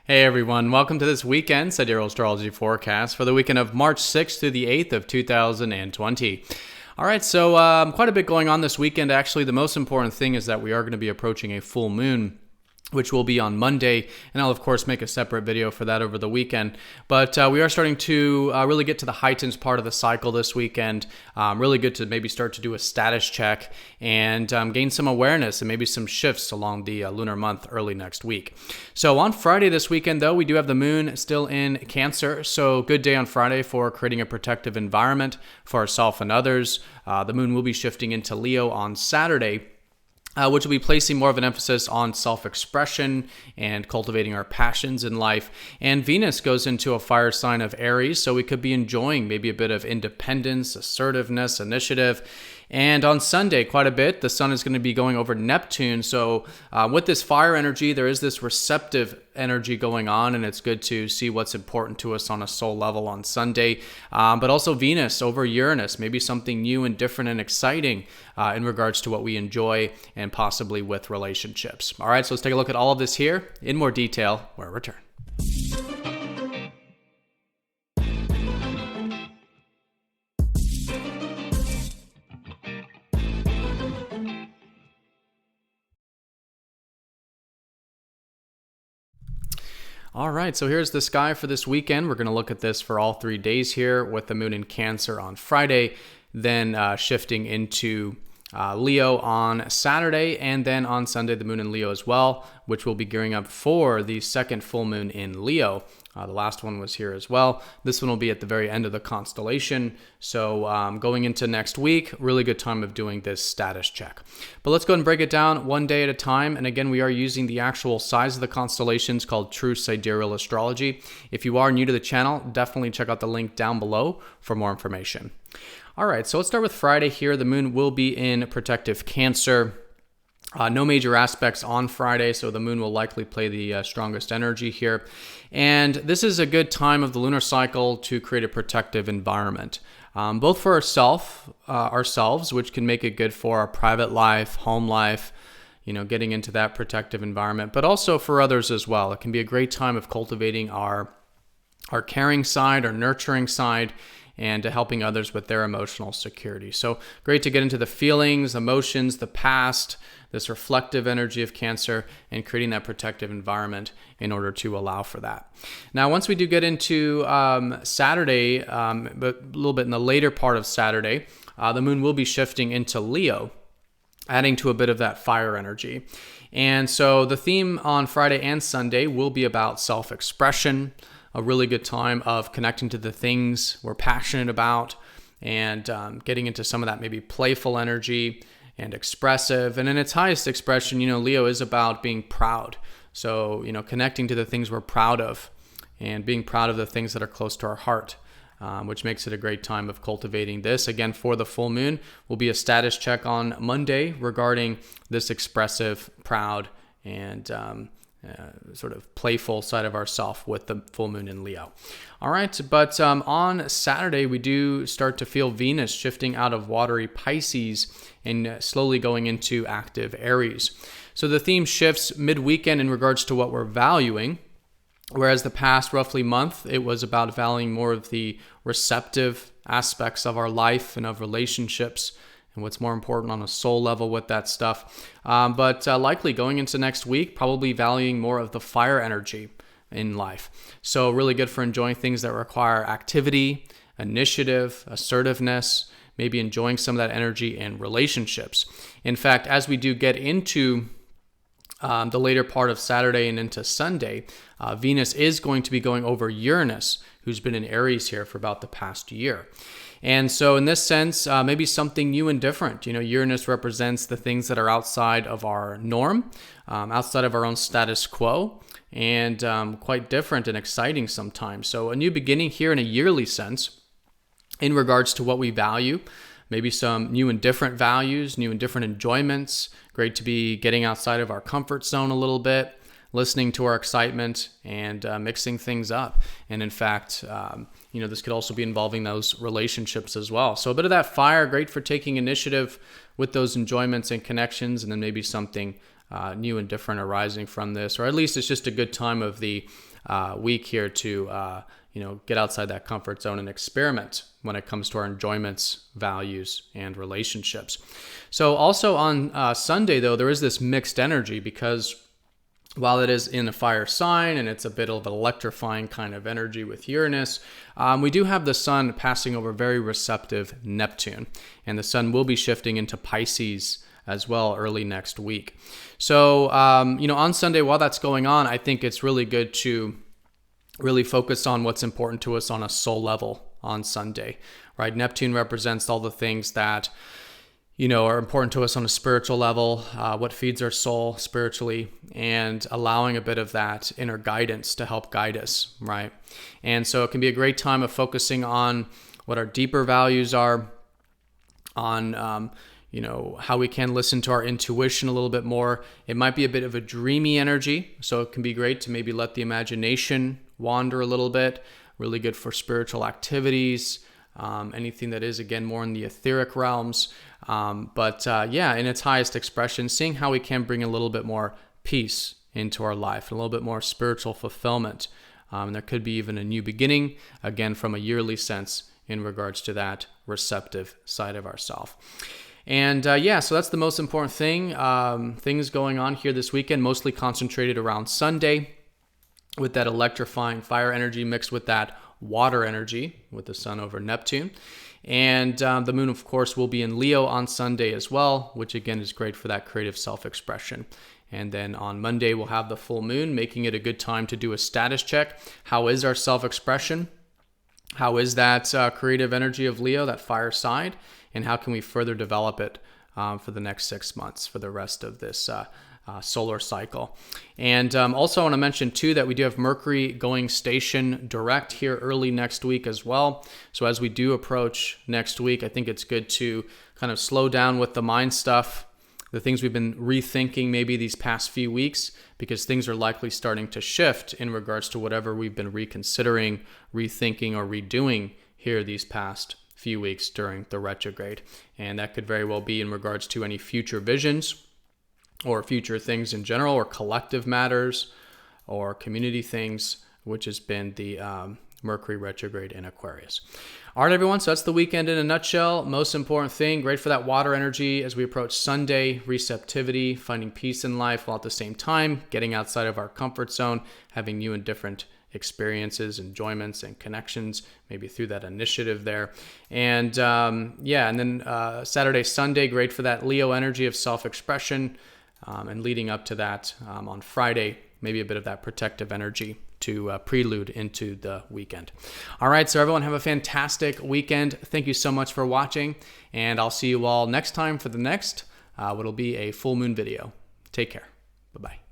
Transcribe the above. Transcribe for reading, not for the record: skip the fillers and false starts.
Hey everyone, welcome to this weekend Sidereal Astrology forecast for the weekend of March 6th through the 8th of 2020. All right, so quite a bit going on this weekend. Actually, the most important thing is that we are going to be approaching a full moon, which will be on Monday, and I'll of course make a separate video for that over the weekend. But we are starting to really get to the heightened part of the cycle this weekend. Really good to maybe start to do a status check and gain some awareness and maybe some shifts along the lunar month early next week. So on Friday this weekend, though, we do have the moon still in Cancer. So good day on Friday for creating a protective environment for ourselves and others. The moon will be shifting into Leo on Saturday, which will be placing more of an emphasis on self-expression and cultivating our passions in life. And Venus goes into a fire sign of Aries, so we could be enjoying maybe a bit of independence, assertiveness, initiative. And on Sunday, quite a bit, the sun is going to be going over Neptune. So with this fire energy, there is this receptive energy going on, and it's good to see what's important to us on a soul level on Sunday. But also Venus over Uranus, maybe something new and different and exciting in regards to what we enjoy and possibly with relationships. All right, so let's take a look at all of this here in more detail when we return. All right, so here's the sky for this weekend. We're going to look at this for all 3 days here with the moon in Cancer on Friday, then shifting into Leo on Saturday, and then on Sunday, the moon in Leo as well, which will be gearing up for the second full moon in Leo. The last one was here as well. This one will be at the very end of the constellation. So going into next week, really good time of doing this status check. But let's go ahead and break it down one day at a time. And again, we are using the actual size of the constellations called True Sidereal Astrology. If you are new to the channel, definitely check out the link down below for more information. All right, so let's start with Friday here. The moon will be in protective Cancer. No major aspects on Friday, so the moon will likely play the strongest energy here. And this is a good time of the lunar cycle to create a protective environment, both for ourselves, which can make it good for our private life, home life, getting into that protective environment, but also for others as well. It can be a great time of cultivating our caring side, our nurturing side, and helping others with their emotional security. So great to get into the feelings, emotions, the past, this reflective energy of Cancer, and creating that protective environment in order to allow for that. Now, once we do get into Saturday, but a little bit in the later part of Saturday, the moon will be shifting into Leo, adding to a bit of that fire energy. And so the theme on Friday and Sunday will be about self-expression, a really good time of connecting to the things we're passionate about and getting into some of that maybe playful energy and expressive. And in its highest expression, Leo is about being proud. So, connecting to the things we're proud of and being proud of the things that are close to our heart, which makes it a great time of cultivating this. Again, for the full moon, will be a status check on Monday regarding this expressive, proud, and sort of playful side of ourself with the full moon in Leo. All right, but on Saturday, we do start to feel Venus shifting out of watery Pisces and slowly going into active Aries. So the theme shifts mid-weekend in regards to what we're valuing, whereas the past roughly month, it was about valuing more of the receptive aspects of our life and of relationships, and what's more important on a soul level with that stuff. But likely going into next week, probably valuing more of the fire energy in life. So really good for enjoying things that require activity, initiative, assertiveness, maybe enjoying some of that energy in relationships. In fact, as we do get into the later part of Saturday and into Sunday, Venus is going to be going over Uranus, who's been in Aries here for about the past year. And so in this sense, maybe something new and different. Uranus represents the things that are outside of our norm, outside of our own status quo, and quite different and exciting sometimes. So a new beginning here in a yearly sense in regards to what we value, maybe some new and different values, new and different enjoyments. Great to be getting outside of our comfort zone a little bit, listening to our excitement and mixing things up. And in fact, this could also be involving those relationships as well. So a bit of that fire, great for taking initiative with those enjoyments and connections, and then maybe something new and different arising from this, or at least it's just a good time of the week here to get outside that comfort zone and experiment when it comes to our enjoyments, values, and relationships. So also on Sunday, though, there is this mixed energy because while it is in a fire sign and it's a bit of an electrifying kind of energy with Uranus, we do have the sun passing over very receptive Neptune, and the sun will be shifting into Pisces as well early next week. So, on Sunday, while that's going on, I think it's really good to really focus on what's important to us on a soul level on Sunday, right? Neptune represents all the things that are important to us on a spiritual level, what feeds our soul spiritually, and allowing a bit of that inner guidance to help guide us, right? And so it can be a great time of focusing on what our deeper values are, on how we can listen to our intuition a little bit more. It might be a bit of a dreamy energy, so it can be great to maybe let the imagination wander a little bit. Really good for spiritual activities, anything that is, again, more in the etheric realms. But in its highest expression, seeing how we can bring a little bit more peace into our life, a little bit more spiritual fulfillment. And there could be even a new beginning, again, from a yearly sense in regards to that receptive side of ourselves. And so that's the most important thing. Things going on here this weekend, mostly concentrated around Sunday with that electrifying fire energy mixed with that water energy with the sun over Neptune. And the moon, of course, will be in Leo on Sunday as well, which again is great for that creative self-expression. And then on Monday, we'll have the full moon, making it a good time to do a status check. How is our self-expression? How is that creative energy of Leo, that fire side? And how can we further develop it for the next 6 months, for the rest of this solar cycle? And also I want to mention too that we do have Mercury going station direct here early next week as well. So as we do approach next week, I think it's good to kind of slow down with the mind stuff, the things we've been rethinking maybe these past few weeks, because things are likely starting to shift in regards to whatever we've been reconsidering, rethinking, or redoing here these past few weeks during the retrograde. And that could very well be in regards to any future visions or future things in general, or collective matters or community things, which has been the Mercury retrograde in Aquarius. All right, everyone. So that's the weekend in a nutshell. Most important thing, great for that water energy as we approach Sunday, receptivity, finding peace in life, while at the same time getting outside of our comfort zone, having new and different experiences, enjoyments, and connections, maybe through that initiative there. And and then Saturday, Sunday, great for that Leo energy of self-expression, and leading up to that on Friday, maybe a bit of that protective energy to prelude into the weekend. All right, so everyone have a fantastic weekend. Thank you so much for watching, and I'll see you all next time for the next, what'll be a full moon video. Take care. Bye-bye.